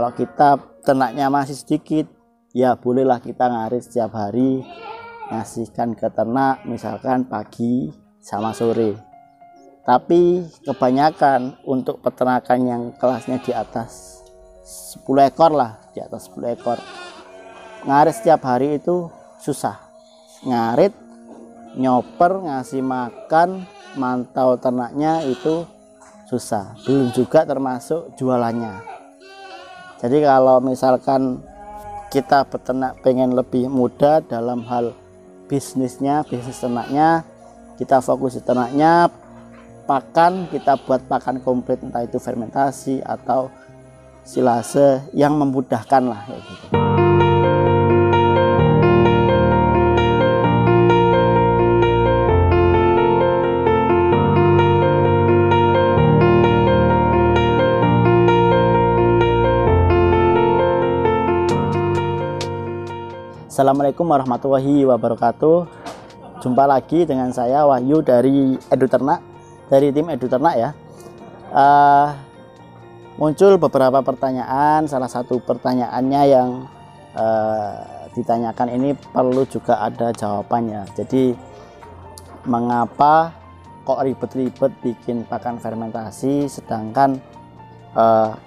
Kalau kita ternaknya masih sedikit, ya bolehlah kita ngarit setiap hari, ngasihkan ke ternak misalkan pagi sama sore. Tapi kebanyakan untuk peternakan yang kelasnya di atas 10 ekor lah, di atas 10 ekor, ngarit setiap hari itu susah. Ngarit, nyoper, ngasih makan, mantau ternaknya itu susah. Belum juga termasuk jualannya. Jadi kalau misalkan kita peternak pengen lebih mudah dalam hal bisnisnya, bisnis ternaknya, kita fokus di ternaknya, pakan kita buat pakan komplit, entah itu fermentasi atau silase yang memudahkan lah kayak gitu. Assalamualaikum warahmatullahi wabarakatuh. Jumpa lagi dengan saya Wahyu dari Edu Ternak, dari tim Edu Ternak ya. Muncul beberapa pertanyaan. Salah satu pertanyaannya yang ditanyakan ini perlu juga ada jawabannya. Jadi mengapa kok ribet-ribet bikin pakan fermentasi, sedangkan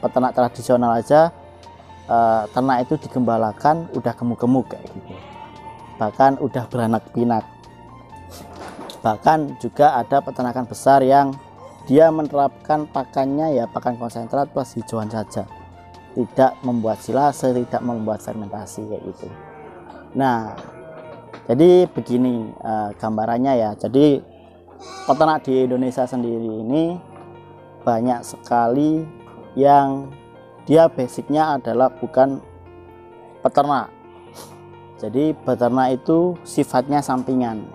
peternak tradisional aja ternak itu digembalakan udah gemuk-gemuk kayak gitu, bahkan udah beranak pinak. Bahkan juga ada peternakan besar yang dia menerapkan pakannya ya pakan konsentrat plus hijauan saja, tidak membuat silase, tidak membuat fermentasi kayak gitu. Nah, jadi begini gambarannya ya. Jadi peternak di Indonesia sendiri ini banyak sekali yang dia basicnya adalah bukan peternak. Jadi peternak itu sifatnya sampingan.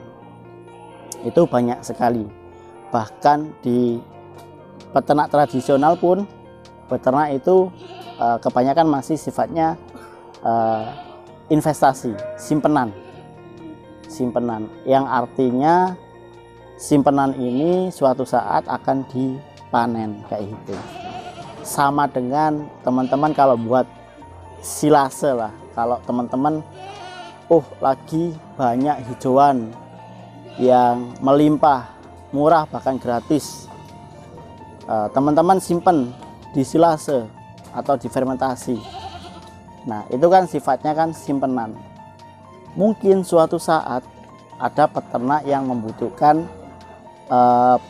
Itu banyak sekali. Bahkan di peternak tradisional pun peternak itu kebanyakan masih sifatnya investasi, simpenan. Simpenan yang artinya simpenan ini suatu saat akan dipanen kayak gitu. Sama dengan teman-teman kalau buat silase lah, kalau teman-teman lagi banyak hijauan yang melimpah, murah bahkan gratis, teman-teman simpen di silase atau di fermentasi. Nah itu kan sifatnya kan simpenan. Mungkin suatu saat ada peternak yang membutuhkan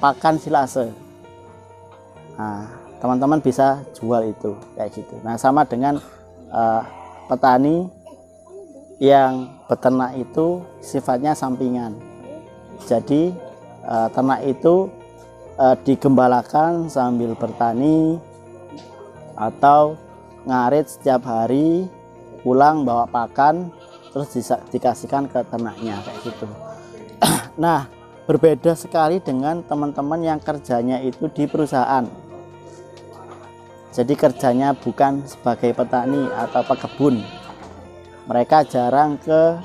pakan silase. Nah teman-teman bisa jual itu kayak gitu. Nah sama dengan petani yang peternak itu sifatnya sampingan. Jadi ternak itu digembalakan sambil bertani atau ngarit setiap hari, pulang bawa pakan terus dikasihkan ke ternaknya kayak gitu. Nah berbeda sekali dengan teman-teman yang kerjanya itu di perusahaan. Jadi kerjanya bukan sebagai petani atau pekebun. Mereka jarang ke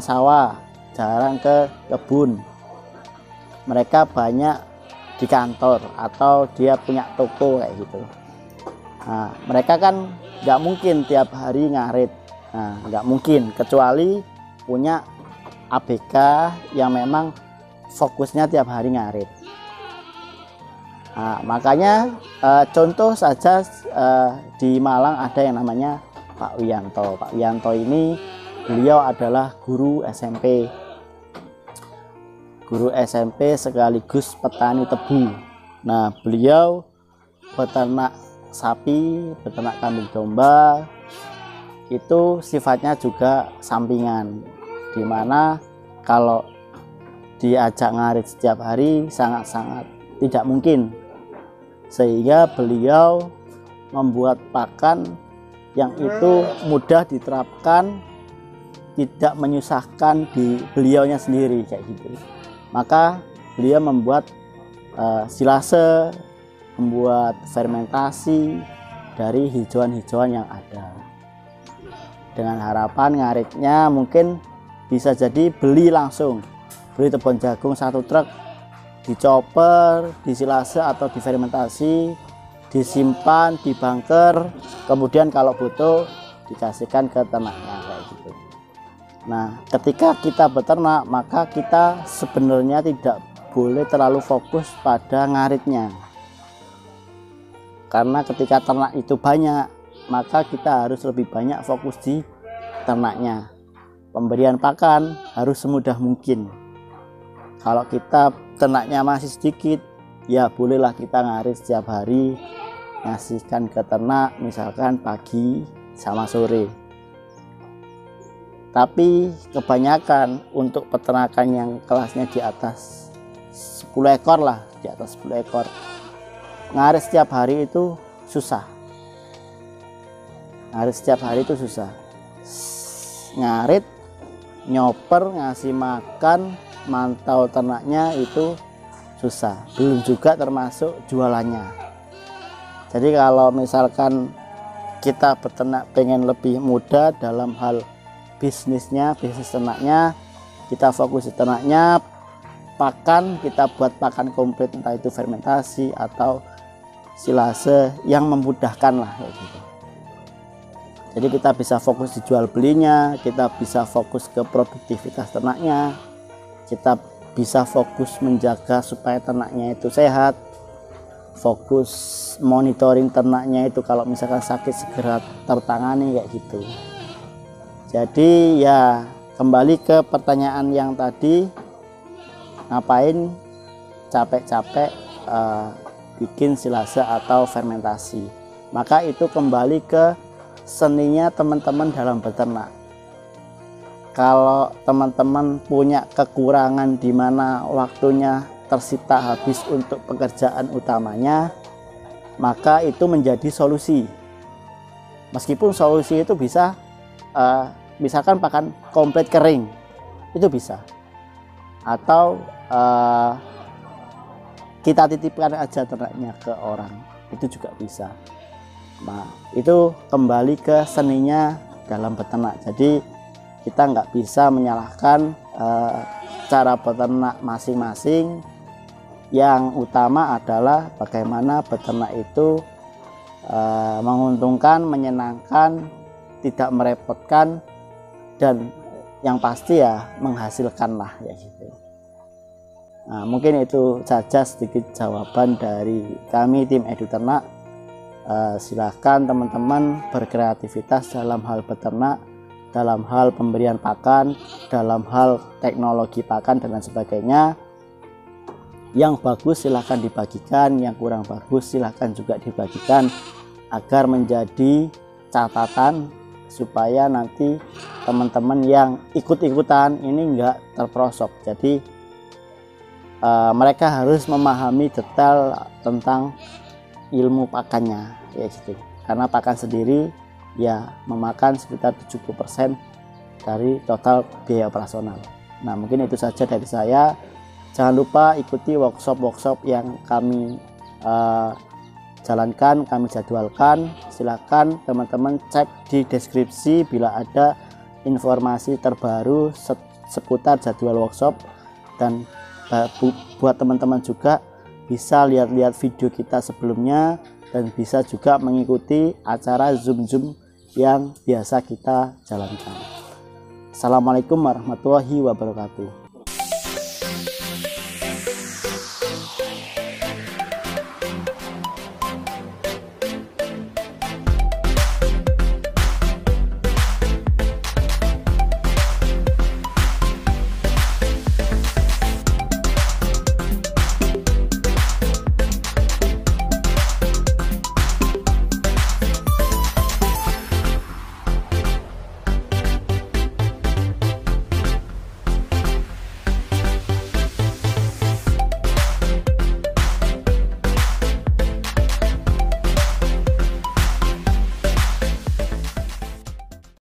sawah, jarang ke kebun. Mereka banyak di kantor atau dia punya toko kayak gitu. Nah, mereka kan nggak mungkin tiap hari ngarit. Nah, nggak mungkin kecuali punya ABK yang memang fokusnya tiap hari ngarit. Nah, makanya contoh saja di Malang ada yang namanya Pak Wiyanto. Pak Wiyanto ini beliau adalah guru SMP. Guru SMP sekaligus petani tebu. Nah, beliau peternak sapi, peternak kambing domba, itu sifatnya juga sampingan. Dimana kalau diajak ngarit setiap hari sangat-sangat tidak mungkin. Sehingga beliau membuat pakan yang itu mudah diterapkan, tidak menyusahkan di beliaunya sendiri kayak gitu. Maka beliau membuat silase, membuat fermentasi dari hijauan-hijauan yang ada. Dengan harapan ngaritnya mungkin bisa jadi beli langsung, beli tepung jagung 1 truk, dicoper, disilase atau difermentasi, disimpan di bunker, kemudian kalau butuh dikasihkan ke ternaknya kayak gitu. Nah, ketika kita beternak, maka kita sebenarnya tidak boleh terlalu fokus pada ngaritnya. Karena ketika ternak itu banyak, maka kita harus lebih banyak fokus di ternaknya. Pemberian pakan harus semudah mungkin. Kalau kita ternaknya masih sedikit, ya bolehlah kita ngarit setiap hari, ngasihkan ke ternak misalkan pagi sama sore. Tapi kebanyakan untuk peternakan yang kelasnya di atas 10 ekor lah, di atas 10 ekor, ngarit setiap hari itu susah. Ngarit setiap hari itu susah. Ngarit, nyoper, ngasih makan, mantau ternaknya itu susah. Belum juga termasuk jualannya. Jadi kalau misalkan kita beternak pengen lebih mudah dalam hal bisnisnya, bisnis ternaknya, kita fokus di ternaknya, pakan kita buat pakan komplit, entah itu fermentasi atau silase yang memudahkan lah kayak gitu. Jadi kita bisa fokus di jual belinya, kita bisa fokus ke produktivitas ternaknya, kita bisa fokus menjaga supaya ternaknya itu sehat, fokus monitoring ternaknya itu kalau misalkan sakit segera tertangani kayak gitu. Jadi ya kembali ke pertanyaan yang tadi, ngapain capek-capek bikin silase atau fermentasi? Maka itu kembali ke seninya teman-teman dalam beternak. Kalau teman-teman punya kekurangan di mana waktunya tersita habis untuk pekerjaan utamanya, maka itu menjadi solusi. Meskipun solusi itu bisa misalkan pakan komplit kering, itu bisa, atau kita titipkan aja ternaknya ke orang, itu juga bisa. Nah, itu kembali ke seninya dalam beternak. Jadi kita nggak bisa menyalahkan cara beternak masing-masing. Yang utama adalah bagaimana beternak itu menguntungkan, menyenangkan, tidak merepotkan, dan yang pasti ya menghasilkan lah ya gitu. Nah, mungkin itu saja sedikit jawaban dari kami tim Edu Ternak. Silahkan teman-teman berkreativitas dalam hal beternak, dalam hal pemberian pakan, dalam hal teknologi pakan dan lain sebagainya. Yang bagus silahkan dibagikan, yang kurang bagus silahkan juga dibagikan agar menjadi catatan supaya nanti teman-teman yang ikut-ikutan ini enggak terperosok. Jadi mereka harus memahami detail tentang ilmu pakannya ya gitu. Karena pakan sendiri ya memakan sekitar 70% dari total biaya operasional. Nah, mungkin itu saja dari saya. Jangan lupa ikuti workshop-workshop yang kami jalankan, kami jadwalkan. Silakan teman-teman cek di deskripsi bila ada informasi terbaru seputar jadwal workshop, dan buat teman-teman juga bisa lihat-lihat video kita sebelumnya dan bisa juga mengikuti acara Zoom yang biasa kita jalankan. Assalamualaikum warahmatullahi wabarakatuh.